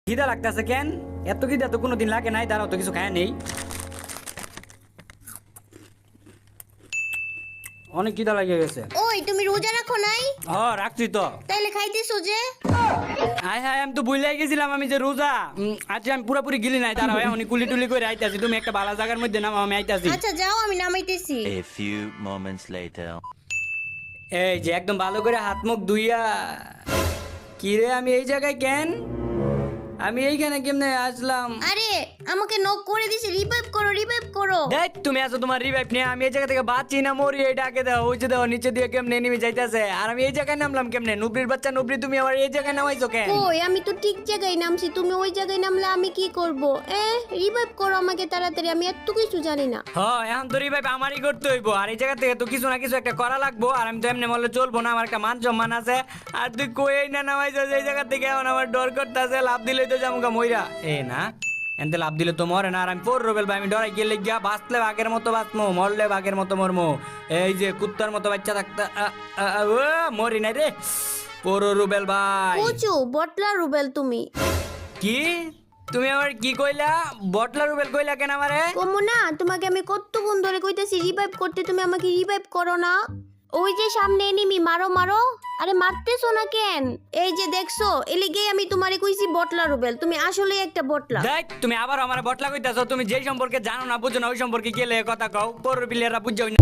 খিদা লাগতেছে কেন? এত খিদা তো কোনোদিন লাগে নাই, তারাও তো কিছু খায় নেই। অনেক খিদা লাগে গেছে। ওই তুমি রোজা রাখো নাই? রাখছি তো। তাইলে খাইতেছো যে? হাই হাই, আমি তো ভুলে গেছিলাম আমি যে রোজা। আচ্ছা আমি পুরোপুরি গিলি নাই, তারাও এখন কুলি টুলি করে আইতাছি। তুমি একটা ভালো জায়গার মধ্যে নামো, আমি আইতাছি। আচ্ছা যাও, আমি নামাইতেছি। A few moments later. এই যে একদম ভালো করে হাত মুখ ধুইয়া। কি রে, আমি এই জায়গায় কেন? আমি এইখানে কেমনে আসলাম? আরে আমাকে নক করে দিছে, রিভাইভ করো, রিভাইভ করো। দেখ তুমি আছো তোমার রিভাইভ নিয়ে, আমি এই জায়গা থেকে বাঁচি না মরি এটা আগে দাও। ওই যে দাও নিচে দিয়ে কেমনে নেমে যাইতেছে, আর আমি এই জায়গায় নামলাম কেমনে? নুবরির বাচ্চা নুবরি, তুমি আমার এই জায়গায় নামাইছো কেন? ওই আমি তো ঠিক জায়গায় নামছি, তুমি ওই জায়গায় নামলে আমি কি করব? রিভাইভ করো আমাকে তাড়াতাড়ি, আমি এত কিছু জানি না। এখন তো রিভাইভ আমারই করতে হইব, আর এই জায়গা থেকে তো কিছু না কিছু একটা করা লাগবো। আর আমি তো এমনি বললে চলবো না, আমার একটা মান সম্মান আছে। আর তুই কই না নামাইছো এই জায়গা থেকে, এখন আমার ডর করতেছে। লাভ দিলেই তো জামুকা মইরা না এনতে লাভ দিলে তো মরে না। আর আমি পর রবেল ভাই, আমি ডরাই গেলে গিয়া বাঁচলে বাঘের মতো বাঁচমো, মরলে বাঘের মতো মরমো। এই যে কুত্তার মতো বাচ্চা থাকতে মরি নাই রে পর রুবেল ভাই। কুচু বটলা রুবেল তুমি। কি তুমি আমার কি কইলা? বটলা রুবেল কইলা কেন আমারে? কমু না, তোমাকে আমি কতক্ষণ ধরে কইতেছি রিভাইভ করতে, তুমি আমাকে রিভাইভ করো না। ওই যে সামনে এনিমি, মারো মারো। আরে মারতেছো না কেন? এই যে দেখছো, এলিগেই আমি তোমারে কইছি বটলা রুবেল, তুমি আসলেই একটা বটলা। দেখ তুমি আবার আমার বটলা কইতাছো। তুমি যেই সম্পর্কে জানো না বুঝো না, ওই সম্পর্কে গেলে কথা কও। পর প্লেয়াররা বুঝাও না।